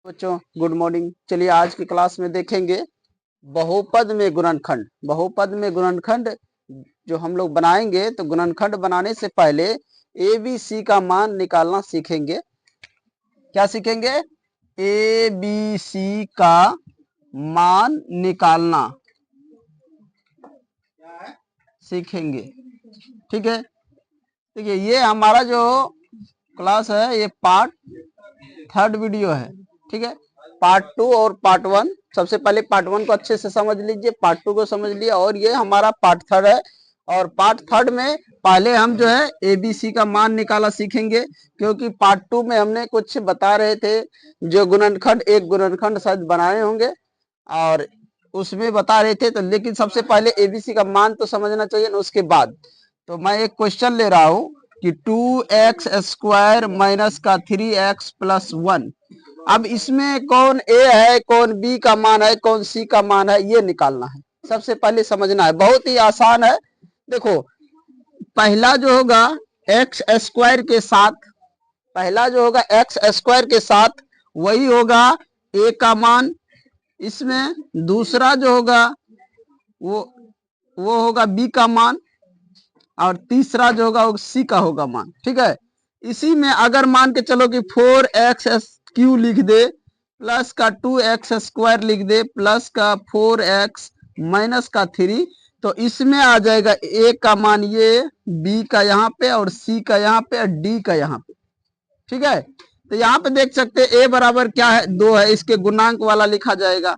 बच्चों good morning. चलिए आज की क्लास में देखेंगे बहुपद में गुणनखंड। बहुपद में गुणनखंड जो हम लोग बनाएंगे तो गुणनखंड बनाने से पहले ए बी सी का मान निकालना सीखेंगे। क्या सीखेंगे? ए बी सी का मान निकालना सीखेंगे। ठीक है, देखिए ये हमारा जो क्लास है ये पार्ट 3 वीडियो है। ठीक है, पार्ट 2 और पार्ट 1। सबसे पहले पार्ट 1 को अच्छे से समझ लीजिए, पार्ट 2 को समझ लिया, और ये हमारा पार्ट 3 है। और पार्ट 3 में पहले हम जो है एबीसी का मान निकाला सीखेंगे, क्योंकि पार्ट 2 में हमने कुछ बता रहे थे जो गुणनखंड, एक गुणनखंड शायद बनाए होंगे और उसमें बता रहे थे। तो लेकिन सबसे पहले एबीसी का मान तो समझना चाहिए ना। उसके बाद तो मैं एक क्वेश्चन ले रहा हूं कि 2x स्क्वायर माइनस का 3x प्लस 1। अब इसमें कौन ए है, कौन बी का मान है, कौन सी का मान है, ये निकालना है। सबसे पहले समझना है, बहुत ही आसान है। देखो पहला जो होगा एक्स स्क्वायर के साथ, पहला जो होगा एक्स स्क्वायर के साथ वही होगा ए का मान। इसमें दूसरा जो होगा वो होगा बी का मान, और तीसरा जो होगा वो सी का होगा मान। ठीक है, इसी में अगर मान के चलो कि 4x³ लिख दे प्लस का 2x स्क्वायर लिख दे प्लस का 4x माइनस का 3, तो इसमें आ जाएगा ए का मान ये, बी का यहाँ पे, और सी का यहाँ पे, और डी का यहाँ पे। ठीक है, तो यहाँ पे देख सकते हैं ए बराबर क्या है, 2 है, इसके गुणांक वाला लिखा जाएगा।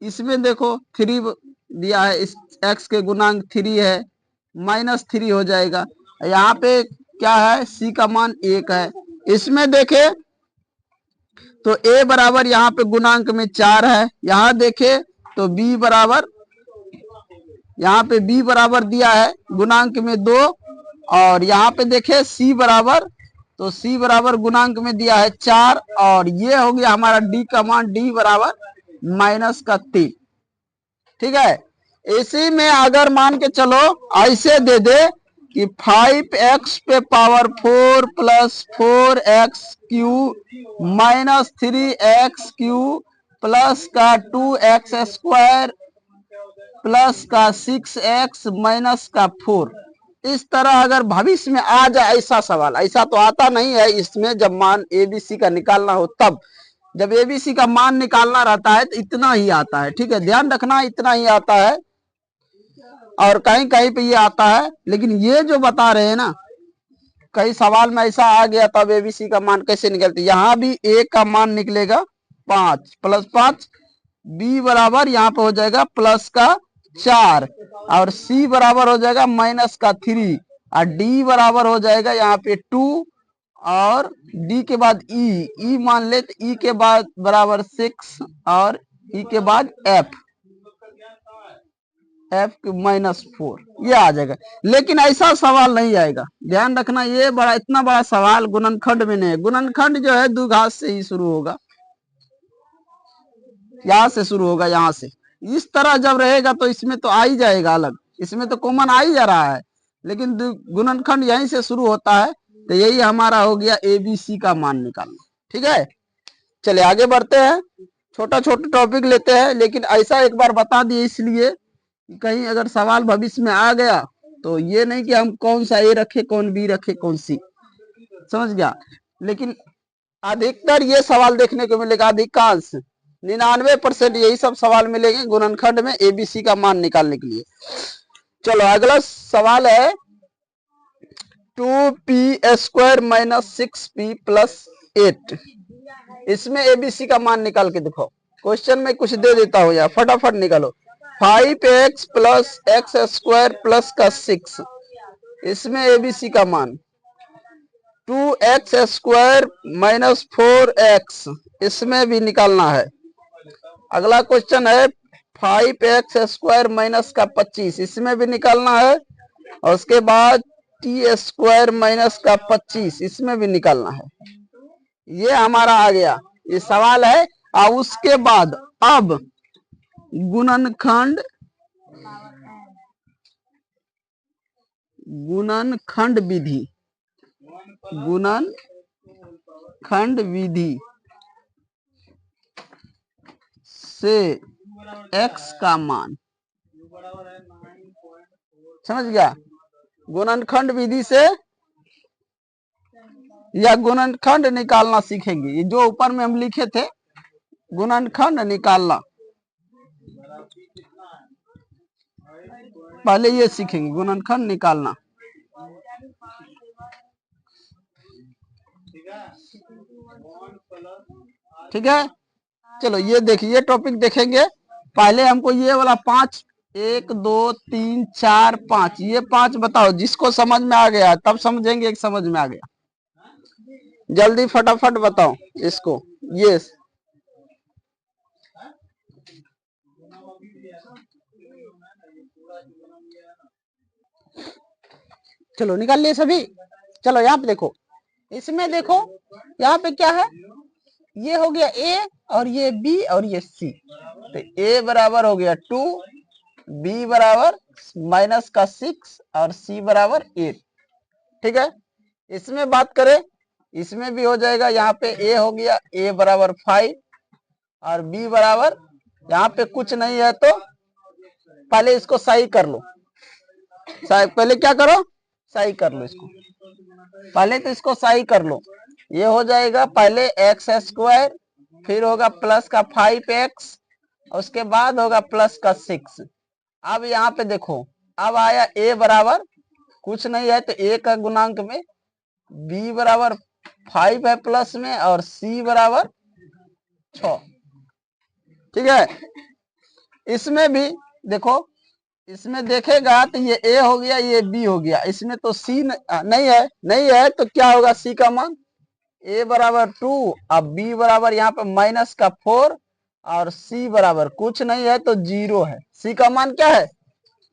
इसमें देखो 3 दिया है, इस x के गुणांक 3 है, -3 हो जाएगा। यहाँ पे क्या है, सी का मान 1 है। इसमें देखे तो a बराबर यहाँ पे गुणांक में 4 है, यहाँ देखे तो b बराबर, यहाँ पे b बराबर दिया है गुणांक में 2, और यहाँ पे देखे c बराबर, तो c बराबर गुणांक में दिया है 4, और ये हो गया हमारा d का मान, d बराबर -3। ठीक है, इसी में अगर मान के चलो ऐसे दे दे कि 5x पे power 4 plus 4x³ minus 3x³ plus का 2x स्क्वायर प्लस का 6x माइनस का 4, इस तरह अगर भविष्य में आ जाए ऐसा सवाल, ऐसा तो आता नहीं है इसमें, जब मान एबीसी का निकालना हो तब, जब एबीसी का मान निकालना रहता है तो इतना ही आता है। ठीक है, ध्यान रखना, इतना ही आता है, और कहीं कहीं पे ये आता है। लेकिन ये जो बता रहे हैं ना, कई सवाल में ऐसा आ गया तब एबीसी का मान कैसे निकलते, यहाँ भी ए का मान निकलेगा 5 प्लस 5, बी बराबर यहाँ पे हो जाएगा प्लस का 4, और सी बराबर हो जाएगा माइनस का 3, और डी बराबर हो जाएगा यहाँ पे 2, और डी के बाद ई मान ले तो ई के बाद बराबर 6, और ई के बाद एफ -4, ये आ जाएगा। लेकिन ऐसा सवाल नहीं आएगा, ध्यान रखना। ये बड़ा, इतना बड़ा सवाल गुणनखंड में नहीं है। गुणनखंड जो है द्विघात से ही शुरू होगा, यहाँ से शुरू होगा, यहाँ से इस तरह जब रहेगा तो इसमें तो आ ही जाएगा अलग, इसमें तो कॉमन आ ही जा रहा है, लेकिन गुणनखंड यहीं से शुरू होता है। तो यही हमारा हो गया एबीसी का मान निकालना। ठीक है, चलिए आगे बढ़ते हैं, छोटा छोटा टॉपिक लेते हैं, लेकिन ऐसा एक बार बता दिए इसलिए कहीं अगर सवाल भविष्य में आ गया तो ये नहीं कि हम कौन सा ए रखे, कौन बी रखे, कौन सी, समझ गया। लेकिन अधिकतर ये सवाल देखने को मिलेगा, अधिकांश 99% यही सब सवाल मिलेंगे गुणनखंड में एबीसी का मान निकालने के लिए। चलो अगला सवाल है 2p² माइनस 6p प्लस 8। इसमें एबीसी का मान निकाल के दिखाओ। क्वेश्चन में कुछ दे देता हूं, यार फटाफट निकालो। 5x प्लस x² प्लस का 6, इसमें एबीसी का मान 2x² माइनस 4x, इसमें भी निकालना है। अगला क्वेश्चन है 5x² माइनस का 25, इसमें भी निकालना है। और उसके बाद t² माइनस का 25, इसमें भी निकालना है। ये हमारा आ गया, ये सवाल है। और उसके बाद अब गुणनखंड विधि, गुणनखंड विधि से x का मान, समझ गया, गुणनखंड विधि से या गुणनखंड निकालना सीखेंगे। ये जो ऊपर में हम लिखे थे गुणनखंड निकालना, पहले ये सीखेंगे गुणनखंड निकालना। ठीक है, चलो ये देखिए, ये टॉपिक देखेंगे। पहले हमको ये वाला 5, 1 2 3 4 5, ये 5 बताओ। जिसको समझ में आ गया तब समझेंगे, एक समझ में आ गया जल्दी फटाफट बताओ इसको। ये चलो निकाल लिए सभी। चलो यहाँ पे देखो, इसमें देखो यहाँ पे क्या है, ये हो गया A और ये B और ये C। तो A बराबर हो गया 2, B बराबर माइनस का 6 और C बराबर 8। ठीक है, इसमें बात करें, इसमें भी हो जाएगा। यहाँ पे A हो गया, A बराबर 5 और B बराबर, यहाँ पे कुछ नहीं है तो पहले इसको सही कर लो। पहले क्या करो, सही कर लो इसको। पहले तो इसको सही कर लो। ये हो जाएगा पहले एक्स स्क्वायर, फिर होगा प्लस का 5x, उसके बाद होगा प्लस का 6। अब यहाँ पे देखो, अब आया A बराबर कुछ नहीं है तो A का गुणांक में, B बराबर 5 है प्लस में और C बराबर 6। ठीक है, इसमें भी देखो, इसमें देखेगा तो ये A हो गया, ये B हो गया। इसमें तो C नहीं है तो क्या होगा C का मान, A बराबर 2 अब B बराबर यहाँ पे माइनस का 4 और C बराबर कुछ नहीं है तो 0 है। C का मान क्या है,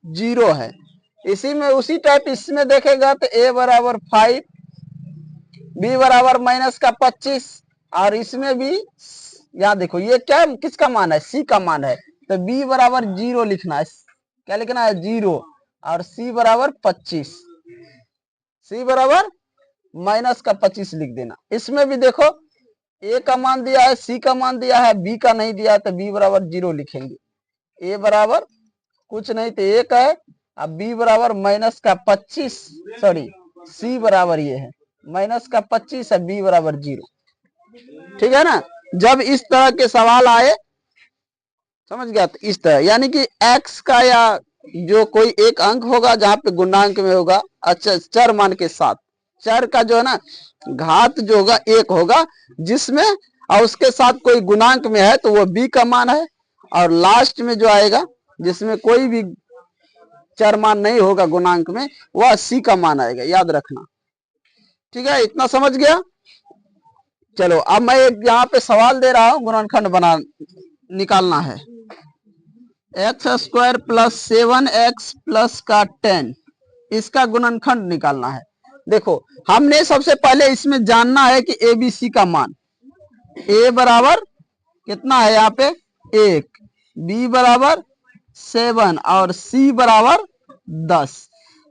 0 है। इसी में उसी टाइप इसमें देखेगा तो A बराबर 5, B बराबर माइनस का 25 और इसमें भी यहाँ देखो ये क्या, किसका मान है, C का मान है। तो B बराबर 0 लिखना है, क्या लिखना है 0 और C बराबर 25, C बराबर माइनस का 25 लिख देना। इसमें भी देखो A का मान दिया है, C का मान दिया है, B का नहीं दिया तो B बराबर 0 लिखेंगे। A बराबर कुछ नहीं तो 1 है, अब B बराबर माइनस का 25, सॉरी C बराबर ये है माइनस का 25 है, B बराबर 0। ठीक है ना, जब इस तरह के सवाल आए, समझ गया, तो इस तरह यानी कि x का या जो कोई एक अंक होगा जहां पे गुणांक में होगा, अच्छा चर मान के साथ, चर का जो है ना घात जो होगा 1 होगा, जिसमें और उसके साथ कोई गुणांक में है तो वो B का मान है, और लास्ट में जो आएगा जिसमें कोई भी चर मान नहीं होगा गुणांक में, वह C का मान आएगा, याद रखना। ठीक है, इतना समझ गया। चलो अब मैं यहाँ पे सवाल दे रहा हूं, गुणनखंड निकालना है। X square plus 7x plus का 10, इसका गुणनखंड निकालना है। देखो हमने सबसे पहले इसमें जानना है कि ABC का मान, A बराबर कितना है यहाँ पे 1, B बराबर 7 और C बराबर 10।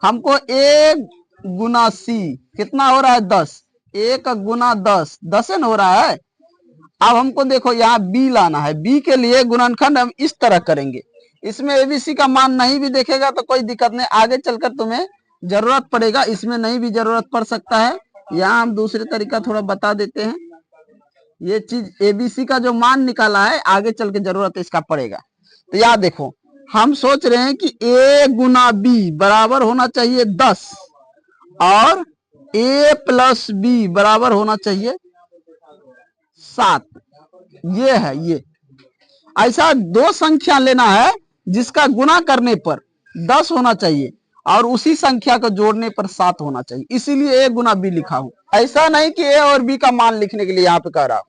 हमको A गुना C कितना हो रहा है 10, 1 गुना 10 10 हो रहा है। अब हमको देखो यहाँ B लाना है, B के लिए गुणनखंड हम इस तरह करेंगे। इसमें ABC का मान नहीं भी देखेगा तो कोई दिक्कत नहीं, आगे चलकर तुम्हें जरूरत पड़ेगा, इसमें नहीं भी जरूरत पड़ सकता है। यहाँ हम दूसरे तरीका थोड़ा बता देते हैं। ये चीज ABC का जो मान निकाला है आगे चल के जरूरत इसका पड़ेगा। तो याद देखो, हम सोच रहे हैं कि A गुना B बराबर होना चाहिए 10 और A प्लस B बराबर होना चाहिए 7। ये है, ये ऐसा दो संख्या लेना है जिसका गुना करने पर 10 होना चाहिए और उसी संख्या को जोड़ने पर 7 होना चाहिए, इसीलिए A गुना B लिखा हूं। ऐसा नहीं कि A और B का मान लिखने के लिए यहाँ पे कह रहा हूं,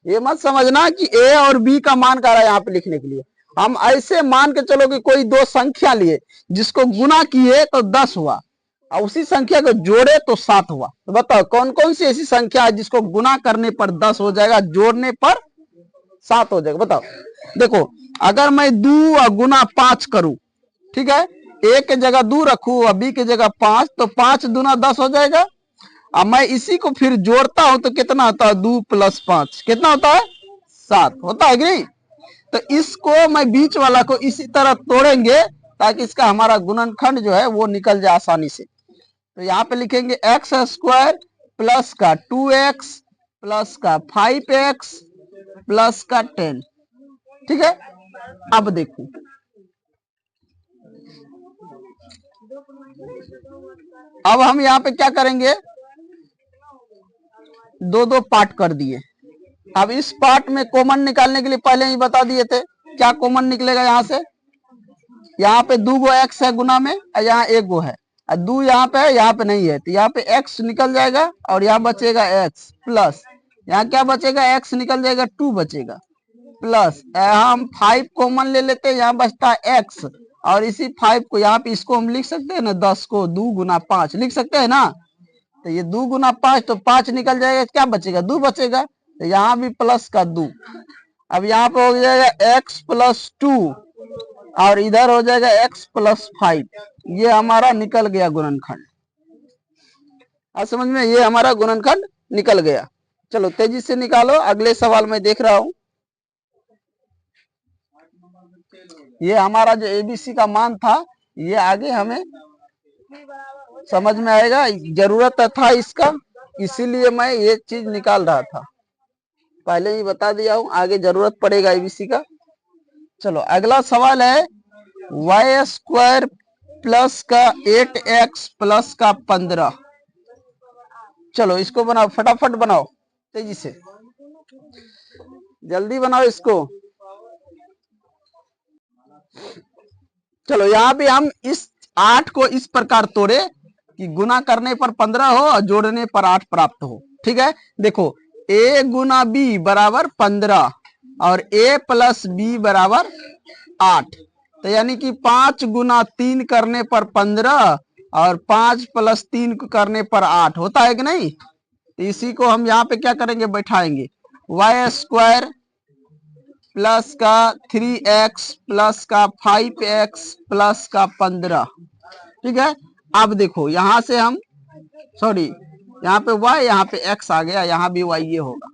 ये मत समझना कि A और B का मान कह रहा है यहाँ पे लिखने के लिए। हम ऐसे मान के चलो कि कोई दो संख्या लिए जिसको गुना किए तो 10 हुआ और उसी संख्या को जोड़े तो 7 हुआ। तो बताओ कौन कौन सी ऐसी संख्या है जिसको गुना करने पर 10 हो जाएगा, जोड़ने पर 7 हो जाएगा, बताओ। देखो अगर मैं 2 और गुना 5 करूं, ठीक है, A के जगह 2 रखूं और B के जगह 5, तो 5 दूना 10 हो जाएगा। अब मैं इसी को फिर जोड़ता हूं तो कितना होता है, 2 प्लस 5 कितना होता है 7 होता है कि नहीं। तो इसको मैं बीच वाला को इसी तरह तोड़ेंगे ताकि इसका हमारा गुणनखंड जो है वो निकल जाए आसानी से। तो यहाँ पे लिखेंगे एक्स स्क्वायर प्लस का 2x प्लस का 5x प्लस का 10। ठीक है, अब देखो अब हम यहाँ पे क्या करेंगे, दो दो पार्ट कर दिए। अब इस पार्ट में कॉमन निकालने के लिए पहले ही बता दिए थे, क्या कॉमन निकलेगा यहाँ से, यहाँ पे 2 गो x है गुना में और यहाँ 1 गो है, और 2 यहाँ पे है यहाँ पे नहीं है, तो यहाँ पे x निकल जाएगा और यहाँ बचेगा x प्लस यहाँ क्या बचेगा, x निकल जाएगा 2 बचेगा प्लस हम 5 कॉमन ले लेते हैं, यहाँ बचता है x और इसी 5 को यहाँ पे इसको हम लिख सकते हैं ना, 10 को 2 गुना 5 लिख सकते हैं ना, तो ये 2 गुना 5 तो 5 निकल जाएगा, क्या बचेगा 2 बचेगा, तो यहाँ भी प्लस का 2। अब यहाँ पे हो जाएगा x प्लस 2 और इधर हो जाएगा x प्लस 5। ये हमारा निकल गया गुणनखंड। आज समझ में, ये हमारा गुणनखंड निकल गया। चलो तेजी से निकालो, अगले सवाल में देख रहा हूं। ये हमारा जो एबीसी का मान था ये आगे हमें समझ में आएगा, जरूरत था इसका, इसीलिए मैं ये चीज निकाल रहा था, पहले ही बता दिया हूं, आगे जरूरत पड़ेगा एबीसी का। चलो अगला सवाल है वाई स्क्वायर प्लस का 8x प्लस का 15। चलो इसको बनाओ, फटाफट बनाओ, तेजी से जल्दी बनाओ इसको। चलो यहाँ पे हम इस 8 को इस प्रकार तोड़े कि गुना करने पर 15 हो और जोड़ने पर 8 प्राप्त हो। ठीक है, देखो a गुना b बराबर 15 और a प्लस b बराबर 8, तो यानी कि 5 गुना 3 करने पर 15 और 5 प्लस 3 करने पर 8 होता है कि नहीं। तो इसी को हम यहाँ पे क्या करेंगे, बैठाएंगे वाई स्क्वायर प्लस का 3x प्लस का 5x प्लस का 15। ठीक है, अब देखो यहाँ से हम सॉरी यहाँ पे y यहाँ पे x आ गया, यहाँ भी y ये होगा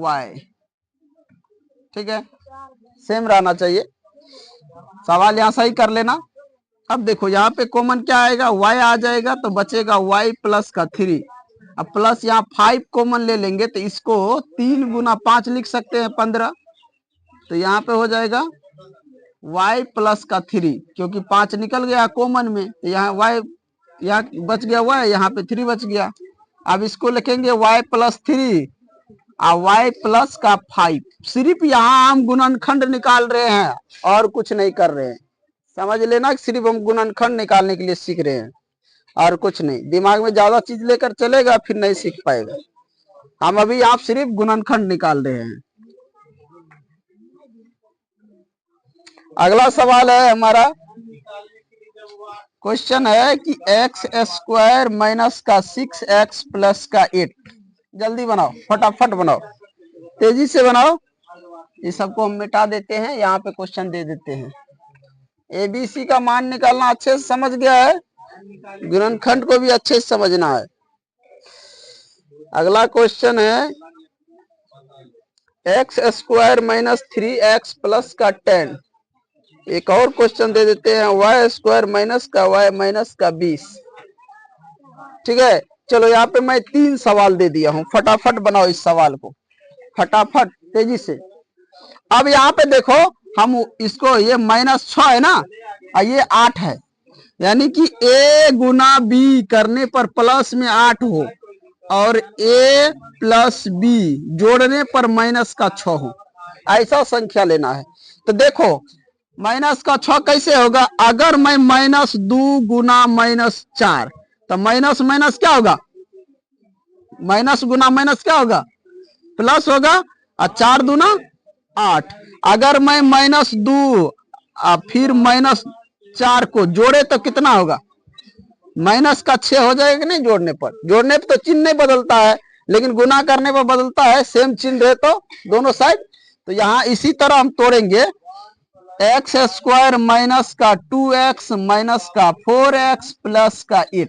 y। ठीक है, सेम रहना चाहिए, सवाल यहाँ सही कर लेना। अब देखो यहाँ पे कॉमन क्या आएगा, y आ जाएगा तो बचेगा y प्लस का 3, अब प्लस यहाँ 5 कॉमन ले लेंगे तो इसको 3 गुना 5 लिख सकते हैं 15, तो यहाँ पे हो जाएगा y प्लस का 3, क्योंकि 5 निकल गया कॉमन में, तो यहाँ y यहाँ बच गया y, यहाँ पे 3 बच गया। अब इसको लिखेंगे y प्लस 3 और y प्लस का 5। सिर्फ यहाँ हम गुणनखंड निकाल रहे हैं और कुछ नहीं कर रहे हैं, समझ लेना, सिर्फ हम गुणनखंड निकालने के लिए सीख रहे हैं और कुछ नहीं। दिमाग में ज्यादा चीज लेकर चलेगा फिर नहीं सीख पाएगा। हम अभी आप सिर्फ गुणनखंड निकाल रहे हैं। अगला सवाल है हमारा, क्वेश्चन है कि एक्स स्क्वायर माइनस का 6x प्लस का 8। जल्दी बनाओ, फटाफट बनाओ, तेजी से बनाओ। ये सबको हम मिटा देते हैं, यहाँ पे क्वेश्चन दे देते हैं। एबीसी का मान निकालना अच्छे से समझ गया है, गुणनखंड को भी अच्छे से समझना है। अगला क्वेश्चन है x square minus 3x plus का 10। एक और क्वेश्चन दे देते हैं वाई स्क्वायर माइनस का y माइनस का 20। ठीक है, चलो यहाँ पे मैं 3 सवाल दे दिया हूं, फटाफट बनाओ इस सवाल को, फटाफट तेजी से। अब यहाँ पे देखो हम इसको, ये -6 है ना और ये 8 है, यानी कि a गुना b करने पर प्लस में 8 हो और a प्लस b जोड़ने पर माइनस का 6 हो, ऐसा संख्या लेना है। तो देखो माइनस का 6 कैसे होगा, अगर मैं -2 गुना -4 तो माइनस माइनस क्या होगा, माइनस गुना माइनस क्या होगा, प्लस होगा, और 4 दूना 8। अगर मैं -2 फिर -4 को जोड़े तो कितना होगा, माइनस का 6 हो जाएगा नहीं जोड़ने पर। जोड़ने पर तो चिन्ह नहीं बदलता है, लेकिन गुना करने पर बदलता है, सेम चिन्ह रहे तो दोनों साइड। तो यहाँ इसी तरह हम तोड़ेंगे एक्स स्क्वायर माइनस का 2x माइनस का 4x प्लस का 8।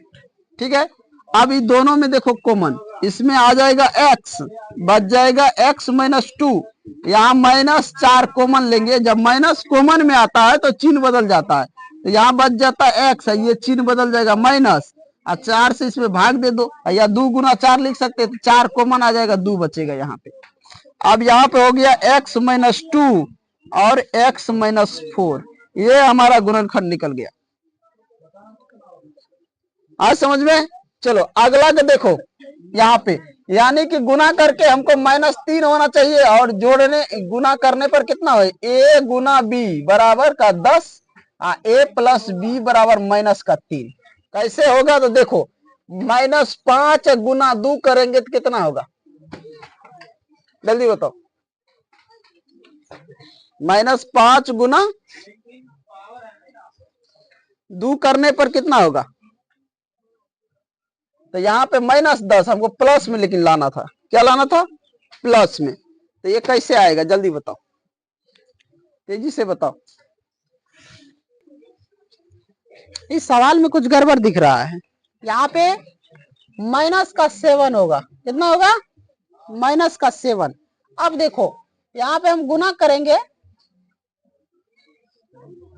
ठीक है, अब इन दोनों में देखो कॉमन, इसमें आ जाएगा x, बच जाएगा x माइनस 2। यहाँ -4 कॉमन लेंगे, जब माइनस कॉमन में आता है तो चिन्ह बदल जाता है, तो यहाँ बच जाता है x, ये चिन्ह बदल जाएगा माइनस, और 4 से इसमें भाग दे दो, या 2 गुना 4 लिख सकते हैं, तो 4 कॉमन आ जाएगा, 2 बचेगा यहाँ पे। अब यहाँ पे हो गया x माइनस 2 और x माइनस 4, ये हमारा गुणनखंड निकल गया। आज समझ में? चलो अगला को देखो यहाँ पे, यानी कि गुना करके हमको -3 होना चाहिए, और जोड़ने गुना करने पर कितना हो, a गुना b बराबर का 10, a प्लस b बराबर -3। कैसे होगा तो देखो, -5 गुना 2 करेंगे तो कितना होगा, जल्दी बताओ। -5 गुना 2 करने पर कितना होगा, तो यहाँ पे -10 हमको प्लस में लेकिन लाना था, क्या लाना था, प्लस में। तो ये कैसे आएगा, जल्दी बताओ, तेजी से बताओ। इस सवाल में कुछ गड़बड़ दिख रहा है, यहाँ पे -7 होगा, कितना होगा, -7। अब देखो यहाँ पे हम गुना करेंगे,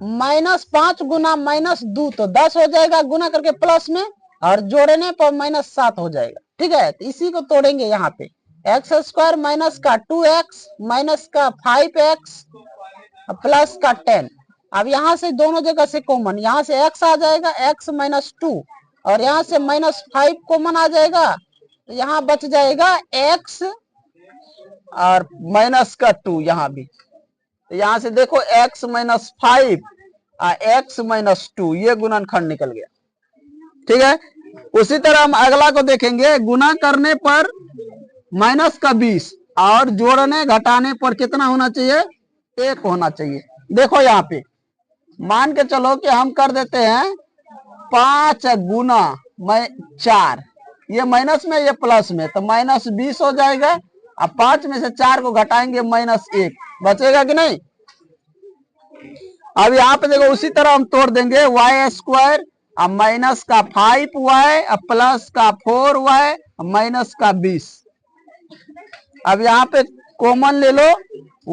-5 गुना -2 तो 10 हो जाएगा, गुना करके प्लस में, और जोड़ने पर -7 हो जाएगा। ठीक है, तो इसी को तोड़ेंगे यहाँ पे, x² माइनस का 2x माइनस का 5x प्लस का 10। अब यहाँ से दोनों जगह से कॉमन, यहाँ से x आ जाएगा, x माइनस 2, और यहाँ से -5 कॉमन आ जाएगा, तो यहाँ बच जाएगा x और माइनस का 2 यहाँ भी। तो यहाँ से देखो x माइनस 5 और x माइनस 2, ये गुणनखंड निकल गया। ठीक है, उसी तरह हम अगला को देखेंगे, गुना करने पर -20 और जोड़ने घटाने पर कितना होना चाहिए, 1 होना चाहिए। देखो यहाँ पे मान के चलो कि हम कर देते हैं 5 गुना 4, ये माइनस में ये प्लस में, तो -20 हो जाएगा, अब 5 में से 4 को घटाएंगे -1, बचेगा कि नहीं। अब यहाँ पे देखो उसी तरह हम तोड़ देंगे, y² अब माइनस का 5y अब प्लस का 4y माइनस का 20। अब यहाँ पे कॉमन ले लो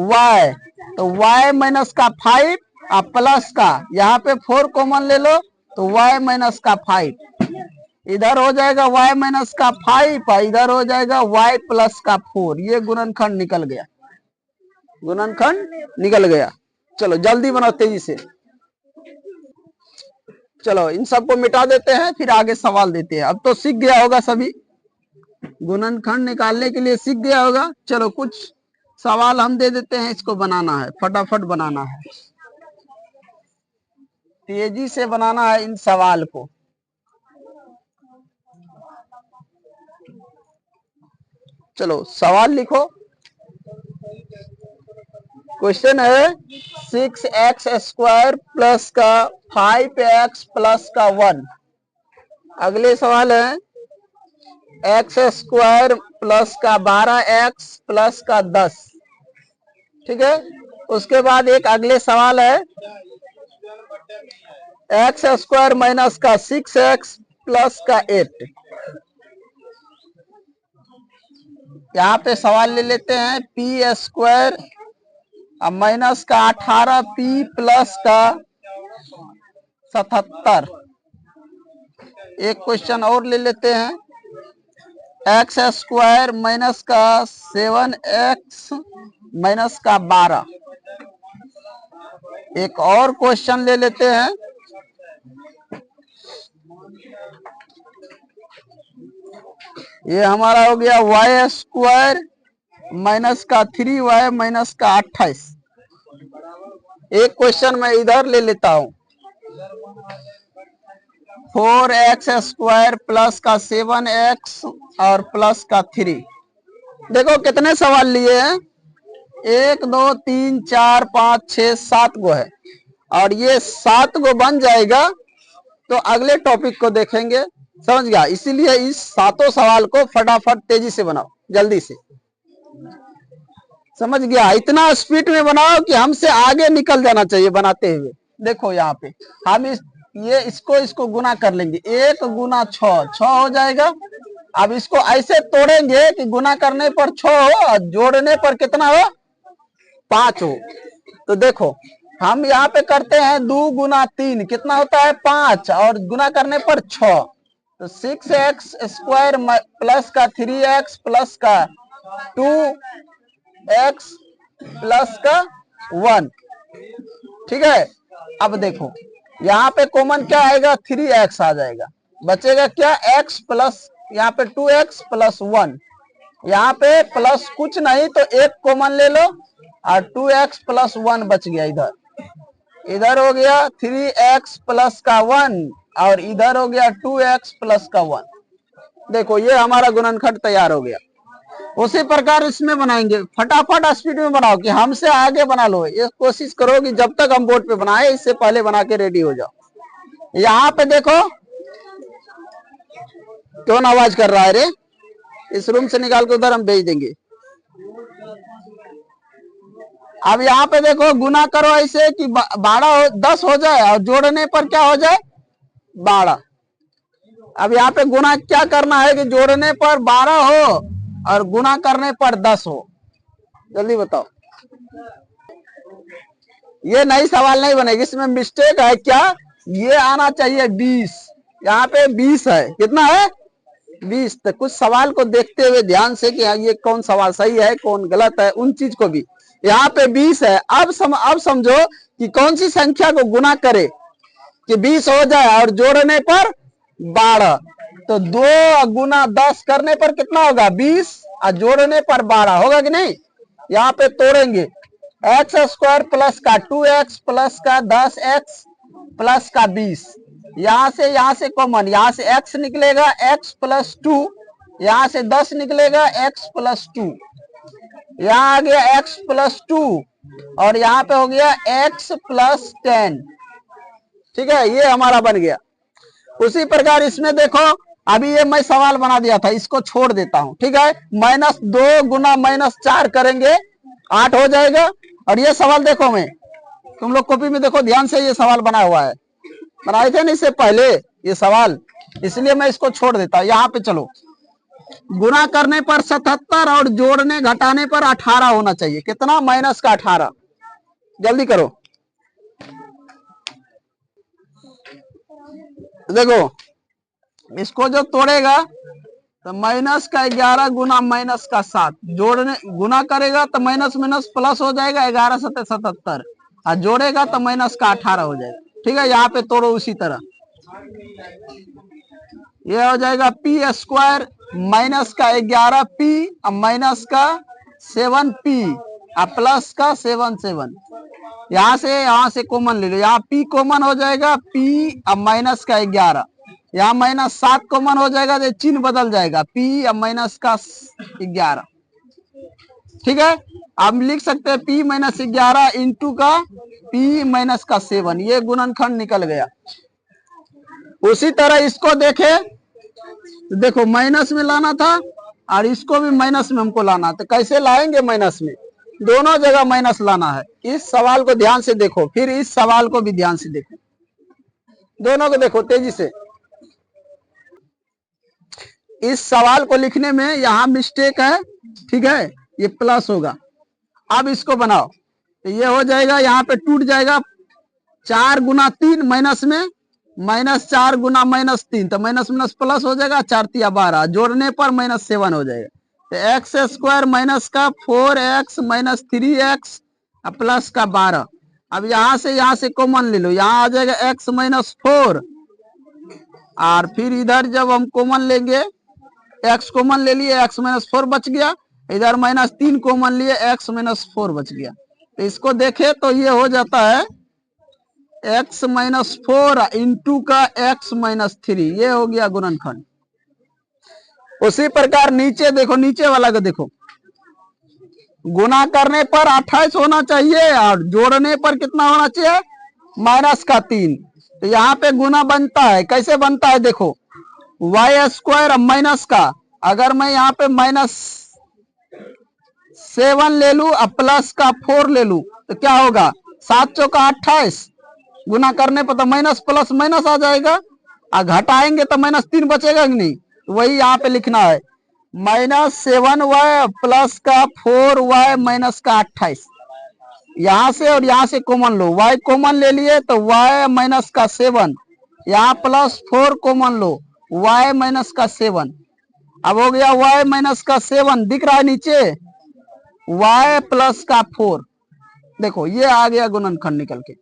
y, तो y माइनस का 5 अब प्लस का, यहाँ पे 4 कॉमन ले लो तो y माइनस का 5, इधर हो जाएगा y माइनस का 5, इधर हो जाएगा y प्लस का 4। ये गुणनखंड निकल गया, गुणनखंड निकल गया। चलो जल्दी बनाओ तेजी से। चलो इन सबको मिटा देते हैं, फिर आगे सवाल देते हैं। अब तो सीख गया होगा सभी, गुणनखंड निकालने के लिए सीख गया होगा। चलो कुछ सवाल हम दे देते हैं, इसको बनाना है, फटाफट बनाना है, तेजी से बनाना है इन सवाल को। चलो सवाल लिखो। क्वेश्चन है 6x² प्लस का 5x प्लस का 1। अगले सवाल है x² प्लस का 12x प्लस का 10। ठीक है, उसके बाद एक अगले सवाल है x² माइनस का 6x प्लस का 8। यहाँ पे सवाल ले लेते हैं p² अब माइनस का 18p प्लस का 77। एक क्वेश्चन और ले लेते हैं x² माइनस का 7x माइनस का 12। एक और क्वेश्चन ले लेते हैं ये हमारा हो गया y² माइनस का 3y माइनस का 28। एक क्वेश्चन मैं इधर ले लेता हूं 4x² प्लस का 7x और प्लस का 3। देखो कितने सवाल लिए हैं, 1 2 3 4 5 6 7 गो है, और ये 7 गो बन जाएगा तो अगले टॉपिक को देखेंगे। समझ गया, इसीलिए इस 7 सवाल को फटाफट तेजी से बनाओ, जल्दी से। समझ गया, इतना स्पीड में बनाओ कि हमसे आगे निकल जाना चाहिए बनाते हुए। देखो यहाँ पे हम इसको गुना कर लेंगे, 1 गुना 6 6 हो जाएगा, अब इसको ऐसे तोड़ेंगे कि गुना करने पर 6 हो और जोड़ने पर कितना हो 5 हो। तो देखो हम यहाँ पे करते हैं 2 गुना 3 कितना होता है 5 और गुना करने पर 6। तो 6x स्क्वायर प्लस का 3x प्लस का 2x प्लस का 1। ठीक है। अब देखो यहाँ पे कॉमन क्या आएगा 3x आ जाएगा, बचेगा क्या x प्लस यहाँ पे 2x प्लस 1। यहाँ पे प्लस कुछ नहीं तो एक कॉमन ले लो और 2x प्लस 1 बच गया। इधर हो गया 3x प्लस का 1 और इधर हो गया 2x प्लस का 1। देखो ये हमारा गुणनखंड तैयार हो गया। उसी प्रकार इसमें बनाएंगे, फटाफट स्पीड में बनाओ कि हमसे आगे बना लो। ये कोशिश करो कि जब तक हम बोर्ड पे बनाए इससे पहले बना के रेडी हो जाओ। यहाँ पे देखो कौन आवाज कर रहा है रे, इस रूम से निकाल के उधर हम भेज देंगे। अब यहाँ पे देखो गुना करो ऐसे कि 10 हो जाए और जोड़ने पर क्या हो जाए 12। अब यहाँ पे गुना क्या करना है कि जोड़ने पर 12 हो और गुना करने पर 10 हो। जल्दी बताओ। ये नई सवाल नहीं बनेगी, इसमें मिस्टेक है क्या, ये आना चाहिए 20। यहाँ पे 20 है, कितना है 20। तो कुछ सवाल को देखते हुए ध्यान से कि ये कौन सवाल सही है कौन गलत है, उन चीज को भी। यहाँ पे 20 है। अब समझो कि कौन सी संख्या को गुना करे कि 20 हो जाए और जोड़ने पर 12। तो 2 गुना 10 करने पर कितना होगा 20 और जोड़ने पर 12 होगा कि नहीं। यहाँ पे तोड़ेंगे एक्स स्क्वायर प्लस का 2x प्लस का 10x प्लस का 20। यहाँ से कॉमन, यहाँ से x निकलेगा x प्लस 2, यहाँ से 10 निकलेगा x प्लस 2, यहाँ आ गया x प्लस 2 और यहाँ पे हो गया x प्लस 10। ठीक है, ये हमारा बन गया। उसी प्रकार इसमें देखो अभी ये मैं सवाल बना दिया था, इसको छोड़ देता हूं। ठीक है, -2 गुना -4 करेंगे 8 हो जाएगा। और ये सवाल देखो, मैं तुम लोग कॉपी में देखो ध्यान से, ये सवाल बना हुआ है, बनाए थे ना इससे पहले ये सवाल, इसलिए मैं इसको छोड़ देता हूं। यहाँ पे चलो, गुना करने पर 77 और जोड़ने घटाने पर 18 होना चाहिए। कितना माइनस का 18। जल्दी करो। देखो इसको जो तोड़ेगा तो माइनस का 11 गुना माइनस का 7, जोड़ने गुना करेगा तो माइनस माइनस प्लस हो जाएगा 11 7 77 और जोड़ेगा तो माइनस का 18 हो जाएगा। ठीक है, यहाँ पे तोड़ो उसी तरह, ये हो जाएगा पी स्क्वायर माइनस का 11p और माइनस का 7p और प्लस का 7 यहाँ से कॉमन ले लो, यहाँ p कॉमन हो जाएगा p और माइनस का 11, यहाँ -7 कॉमन हो जाएगा तो चिन्ह बदल जाएगा p और माइनस का 11। ठीक है, आप लिख सकते हैं p - 11 इंटू का p माइनस का 7, ये गुणनखंड निकल गया। उसी तरह इसको देखे तो देखो माइनस में लाना था और इसको भी माइनस में हमको लाना, तो कैसे लाएंगे माइनस में, दोनों जगह माइनस लाना है। इस सवाल को ध्यान से देखो, फिर इस सवाल को भी ध्यान से देखो, दोनों को देखो तेजी से। इस सवाल को लिखने में यहाँ मिस्टेक है, ठीक है, ये प्लस होगा। अब इसको बनाओ तो ये हो जाएगा, यहाँ पे टूट जाएगा 4 गुना 3 माइनस में -4 गुना -3 तो माइनस माइनस प्लस हो जाएगा, 4 तिया 12, जोड़ने पर -7 हो जाएगा। तो एक्स स्क्वायर माइनस का 4x माइनस 3x प्लस का 12। अब यहाँ से कॉमन ले लो, यहाँ आ जाएगा x माइनस 4 और फिर इधर जब हम कॉमन लेंगे x कॉमन ले लिए, x माइनस 4 बच गया, इधर -3 कॉमन लिए, x माइनस 4 बच गया। तो इसको देखे तो ये हो जाता है x माइनस 4 इंटू का x माइनस 3, ये हो गया गुणनखंड। उसी प्रकार नीचे देखो, नीचे वाला को देखो, गुना करने पर 28 होना चाहिए और जोड़ने पर कितना होना चाहिए माइनस का 3। तो यहाँ पे गुना बनता है, कैसे बनता है देखो, y स्क्वायर माइनस का, अगर मैं यहाँ पे -7 ले लू और प्लस का 4 ले लू तो क्या होगा 7 चौका 28, गुना करने पर तो माइनस प्लस माइनस आ जाएगा और घटाएंगे तो -3 बचेगा कि नहीं, वही यहाँ पे लिखना है, -7y प्लस का 4y माइनस का 28। यहाँ से और यहाँ से कॉमन लो, y कॉमन ले लिए तो y माइनस का 7, यहाँ प्लस 4 कॉमन लो, y माइनस का 7। अब हो गया y माइनस का 7, दिख रहा है नीचे, y प्लस का 4। देखो ये आ गया गुणनखंड निकल के।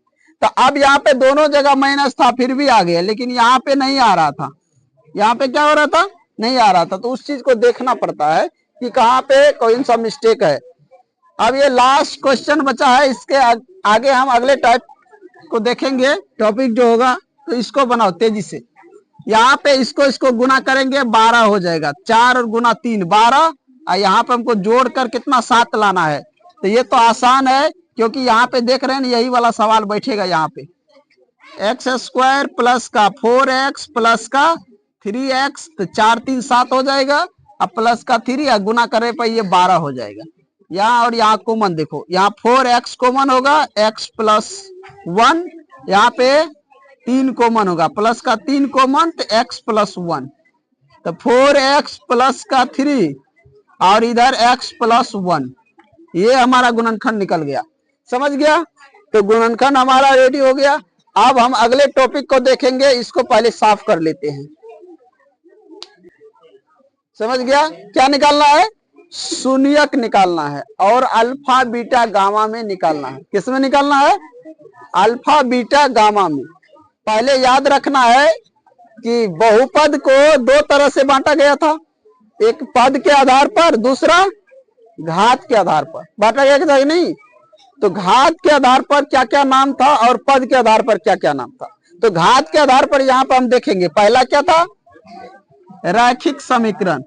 तो अब यहाँ पे दोनों जगह माइनस था फिर भी आ गया, लेकिन यहाँ पे नहीं आ रहा था। यहाँ पे क्या हो रहा था, नहीं आ रहा था। तो उस चीज को देखना पड़ता है कि कहाँ पे कौन सा मिस्टेक है। अब ये लास्ट क्वेश्चन बचा है, इसके आगे हम अगले टाइप को देखेंगे, टॉपिक जो होगा। तो इसको बनाओ तेजी से। यहाँ पे इसको गुना करेंगे 12 हो जाएगा, 4 और गुना 3 12, और यहाँ पे हमको जोड़कर कितना 7 लाना है। तो ये तो आसान है, क्योंकि यहाँ पे देख रहे हैं यही वाला सवाल बैठेगा। यहाँ पे x² प्लस का 4x प्लस का 3x, तो 4 3 7 हो जाएगा, अब प्लस का 3 गुना करे पर ये 12 हो जाएगा। यहाँ और यहाँ कॉमन देखो, यहाँ 4x कॉमन होगा, x प्लस 1, यहाँ पे 3 कॉमन होगा, प्लस का 3 कॉमन तो x प्लस 1, तो 4x प्लस का 3 और इधर x प्लस 1। ये हमारा गुणनखंड निकल गया, समझ गया। तो गुणनखंड हमारा रेडी हो गया। अब हम अगले टॉपिक को देखेंगे, इसको पहले साफ कर लेते हैं। समझ गया, क्या निकालना है, शून्यक निकालना है और अल्फा बीटा गामा में निकालना है। किसमें निकालना है, अल्फा बीटा गामा में। पहले याद रखना है कि बहुपद को 2 तरह से बांटा गया था, एक पद के आधार पर, दूसरा घात के आधार पर बांटा गया था कि नहीं। तो घात के आधार पर क्या क्या नाम था और पद के आधार पर क्या क्या नाम था। तो घात के आधार पर यहाँ पर हम देखेंगे, पहला क्या था, रैखिक समीकरण।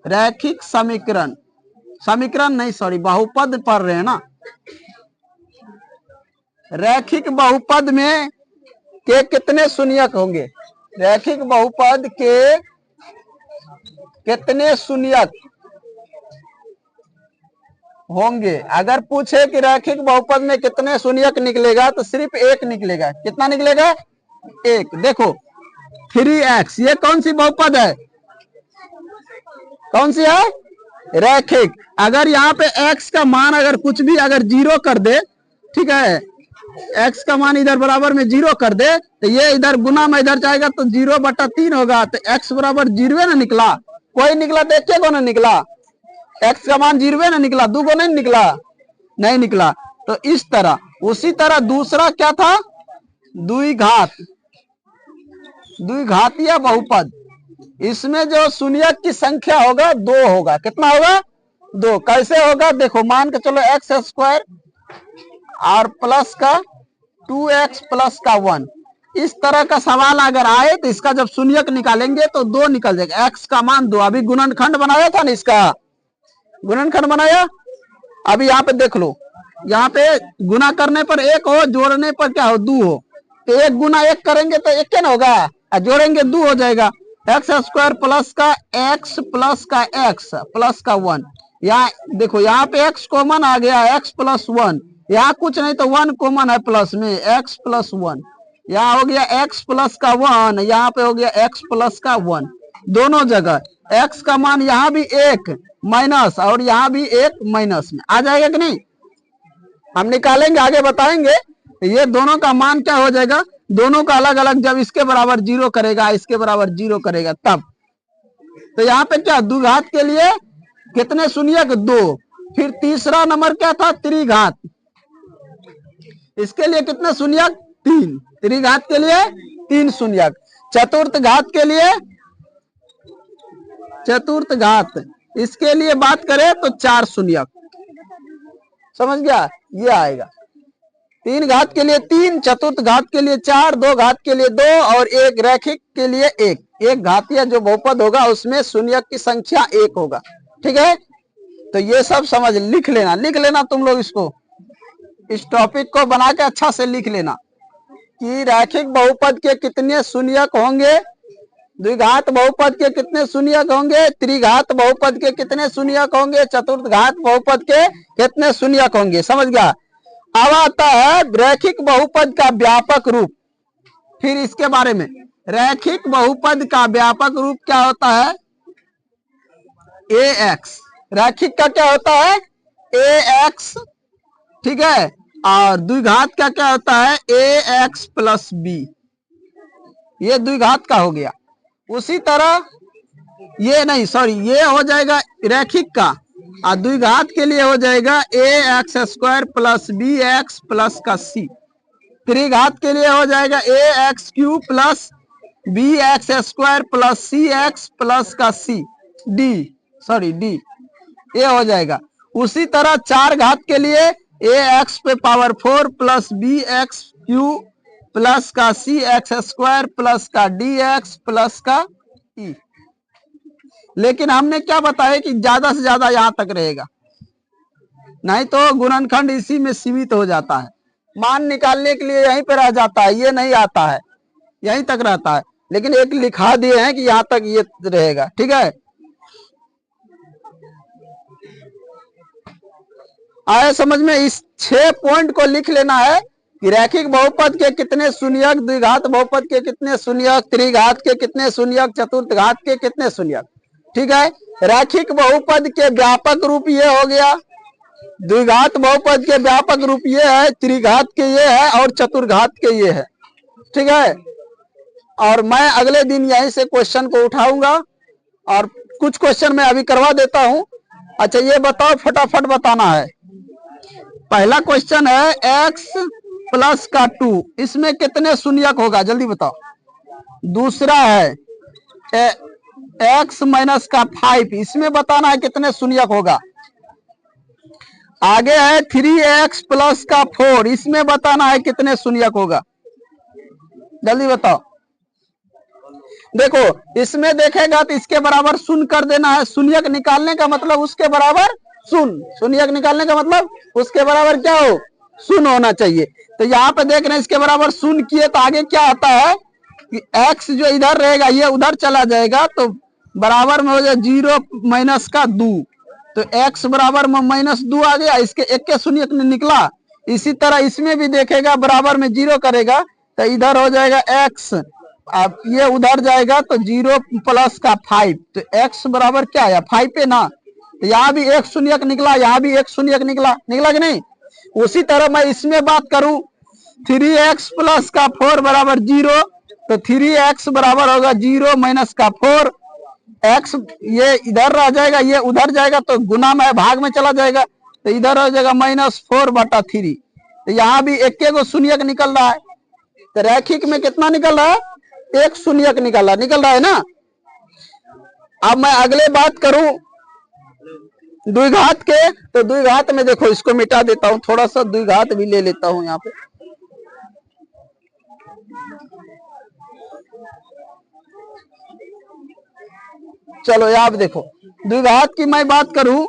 रैखिक समीकरण, समीकरण नहीं सॉरी, बहुपद पढ़ रहे हैं ना। रैखिक बहुपद में के कितने शून्यक होंगे, रैखिक बहुपद के कितने शून्यक होंगे। अगर पूछे कि रैखिक बहुपद में कितने शून्यक निकलेगा, तो सिर्फ एक निकलेगा। कितना निकलेगा, एक। देखो 3x, ये कौन सी बहुपद है, कौन सी है, रैखिक। अगर यहाँ पे x का मान अगर कुछ भी अगर 0 कर दे, ठीक है, x का मान इधर बराबर में 0 कर दे, तो ये इधर गुना में इधर जाएगा तो 0/3 होगा, तो x बराबर 0 ना निकला। कोई निकला तो एक को ना निकला, x का मान 0 ना निकला, 2 को नहीं निकला, नहीं निकला। तो इस तरह, उसी तरह दूसरा क्या था, द्विघात, द्विघातीय बहुपद। इसमें जो शून्यक की संख्या होगा 2 होगा। कितना होगा, 2। कैसे होगा, देखो मान के चलो x² और प्लस का 2x प्लस का 1। इस तरह का सवाल अगर आए तो इसका जब शून्यक निकालेंगे तो 2 निकल जाएगा, x का मान 2। अभी गुणनखंड बनाया था ना, इसका गुणनखंड बनाया। अभी यहाँ पे देख लो, यहाँ पे गुना करने पर 1 हो, जोड़ने पर क्या हो, 2 हो। तो 1 गुना 1 करेंगे तो 1 क्या ना होगा, जोड़ेंगे 2 हो जाएगा। x² प्लस का x प्लस का x प्लस का 1। यहाँ देखो, यहाँ पे x कॉमन आ गया, x प्लस 1। यहाँ कुछ नहीं तो 1 कॉमन है प्लस में, x प्लस 1। यहाँ हो गया x प्लस का 1, यहाँ पे हो गया x प्लस का 1। दोनों जगह x का मान यहाँ भी 1 माइनस और यहाँ भी 1 माइनस में आ जाएगा कि नहीं, हम निकालेंगे आगे बताएंगे। ये दोनों का मान क्या हो जाएगा, दोनों का अलग अलग, जब इसके बराबर 0 करेगा, इसके बराबर 0 करेगा तब। तो यहाँ पे क्या, द्विघात के लिए कितने शून्यक, 2। फिर तीसरा नंबर क्या था, त्रिघात, इसके लिए कितने शून्यक, 3। त्रिघात के लिए 3 शून्यक। चतुर्थ घात के लिए, चतुर्थ घात इसके लिए बात करें तो 4 शून्यक। समझ गया, ये आएगा। 3 घात के लिए 3, चतुर्थ घात के लिए 4, 2 घात के लिए 2 और 1 रैखिक के लिए 1। एक घातीय जो बहुपद होगा उसमें शून्यक की संख्या 1 होगा। ठीक है, तो ये सब समझ लिख लेना तुम लोग। इसको, इस टॉपिक को बना के अच्छा से लिख लेना कि रैखिक बहुपद के कितने शून्यक होंगे, द्विघात बहुपद के कितने शून्यक होंगे, त्रिघात बहुपद के कितने शून्यक होंगे, चतुर्थ घात बहुपद के कितने शून्यक होंगे। समझ गया। अब आता है रैखिक बहुपद का व्यापक रूप। फिर इसके बारे में रैखिक बहुपद का व्यापक रूप क्या होता है? ax। रैखिक का क्या होता है? ax, ठीक है। और द्विघात का क्या होता है? ax plus b। ये द्विघात का हो गया। उसी तरह ये नहीं, सॉरी, ये हो जाएगा रैखिक का, और द्विघात के लिए हो जाएगा ax square plus B X plus का c। त्रिघात के लिए हो जाएगा ax cube plus B X square plus C X plus का c d, सॉरी d, ये हो जाएगा। उसी तरह चार घात के लिए ax पे power 4 plus B x cube plus का सी एक्स स्क्वायर प्लस का डी एक्स प्लस का e। लेकिन हमने क्या बताया कि ज्यादा से ज्यादा यहां तक रहेगा, नहीं तो गुणनखंड इसी में सीमित हो जाता है। मान निकालने के लिए यहीं पे रह जाता है, ये नहीं आता है, यहीं तक रहता है। लेकिन एक लिखा दिए हैं कि यहां तक ये रहेगा, ठीक है। आए समझ में? इस 6 पॉइंट को लिख लेना है कि रैखिक बहुपद के कितने शून्यक, द्विघात बहुपद के कितने शून्यक, त्रिघात के कितने शून्यक, चतुर्थ घात के कितने शून्यक, ठीक है। रैखिक बहुपद के व्यापक रूप ये हो गया, द्विघात बहुपद के व्यापक रूप ये है, त्रिघात के ये है और चतुर्घात के ये है, ठीक है। और मैं अगले दिन यहीं से क्वेश्चन को उठाऊंगा और कुछ क्वेश्चन मैं अभी करवा देता हूं। अच्छा ये बताओ, फटाफट बताना है। पहला क्वेश्चन है x प्लस का 2, इसमें कितने शून्यक होगा, जल्दी बताओ। दूसरा है x माइनस का 5, इसमें बताना है कितने शून्यक होगा। आगे है 3x प्लस का 4, इसमें बताना है कितने शून्यक होगा, जल्दी बताओ। देखो इसमें देखेगा तो इसके बराबर शून्य कर देना है, शून्यक निकालने का मतलब उसके बराबर शून्य, शून्यक निकालने का मतलब उसके बराबर क्या हो, शून्य होना चाहिए। तो यहाँ पे देख रहे हैं इसके बराबर शून्य किए तो आगे क्या आता है कि x जो इधर रहेगा ये उधर चला जाएगा, तो बराबर में हो जाए 0 माइनस का 2, तो x बराबर में -2 आ गया, इसके एक के शून्यक निकला। इसी तरह इसमें भी देखेगा बराबर में 0 करेगा तो इधर हो जाएगा x, अब ये उधर जाएगा तो 0 प्लस का 5, तो x बराबर क्या है 5 पे ना, तो यहाँ भी एक शून्यक निकला, यहाँ भी एक शून्यक निकला, निकला कि नहीं। उसी तरह मैं इसमें बात करूं 3x प्लस का 4 बराबर 0, तो 3x बराबर होगा 0 माइनस का 4, x ये इधर रह जाएगा, ये उधर जाएगा तो गुना में भाग में चला जाएगा, तो इधर हो जाएगा -4/3, तो यहाँ भी एक को शून्यक निकल रहा है। तो रैखिक में कितना निकल रहा है, एक शून्यक निकल रहा है ना। अब मैं अगले बात करूं द्विघात के, तो द्विघात में देखो इसको मिटा देता हूं, थोड़ा सा द्विघात भी ले लेता हूं यहाँ पे। चलो यहाँ पे देखो द्विघात की मैं बात करूं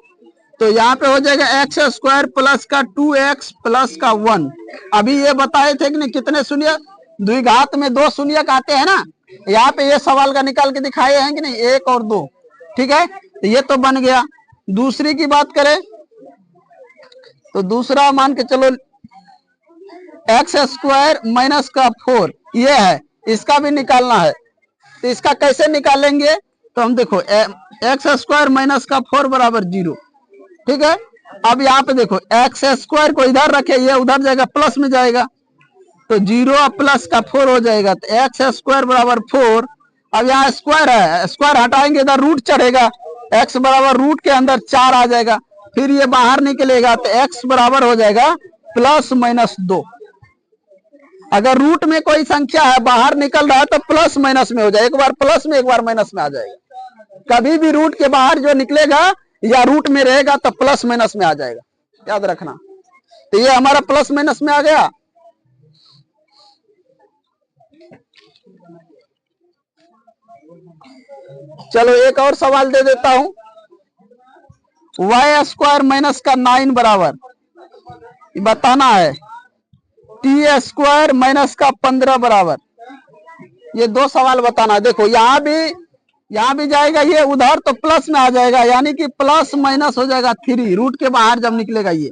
तो यहाँ पे हो जाएगा x स्क्वायर प्लस का 2x प्लस का 1। अभी ये बताए थे कि नहीं कितने शून्य, द्विघात में 2 शून्यक आते हैं ना, यहाँ पे ये सवाल का निकाल के दिखाए हैं कि नहीं, 1 और 2, ठीक है। तो ये तो बन गया। दूसरी की बात करें तो दूसरा मान के चलो x स्क्वायर माइनस का 4 ये है, इसका भी निकालना है। तो इसका कैसे निकालेंगे, तो हम देखो x स्क्वायर माइनस का 4 बराबर 0, ठीक है। अब यहाँ पे देखो x स्क्वायर को इधर रखे, ये उधर जाएगा प्लस में जाएगा, तो 0 प्लस का 4 हो जाएगा, तो x स्क्वायर बराबर 4। अब यहाँ स्क्वायर है, स्क्वायर हटाएंगे इधर रूट चढ़ेगा, x बराबर रूट के अंदर 4 आ जाएगा, फिर ये बाहर निकलेगा तो x बराबर हो जाएगा +-2। अगर रूट में कोई संख्या है बाहर निकल रहा है तो प्लस माइनस में हो जाए, एक बार प्लस में एक बार माइनस में आ जाएगा। कभी भी रूट के बाहर जो निकलेगा या रूट में रहेगा तो प्लस माइनस में आ जाएगा, याद रखना। तो ये हमारा प्लस माइनस में आ गया। चलो एक और सवाल दे देता हूं, y स्क्वायर माइनस का 9 बराबर बताना है, t स्क्वायर माइनस का 15 बराबर, ये 2 सवाल बताना है। देखो यहाँ भी जाएगा ये उधर तो प्लस में आ जाएगा, यानी कि प्लस माइनस हो जाएगा 3, रूट के बाहर जब निकलेगा ये,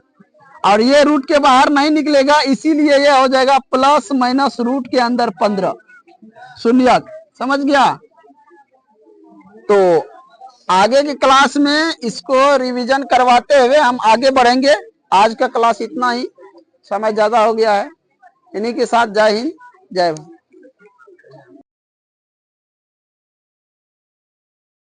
और ये रूट के बाहर नहीं निकलेगा, इसीलिए ये हो जाएगा प्लस माइनस रूट के अंदर 15 शून्यक। समझ गया। तो आगे की क्लास में इसको रिवीजन करवाते हुए हम आगे बढ़ेंगे। आज का क्लास इतना ही, समय ज्यादा हो गया है। इन्हीं के साथ जय हिंद जय भारत।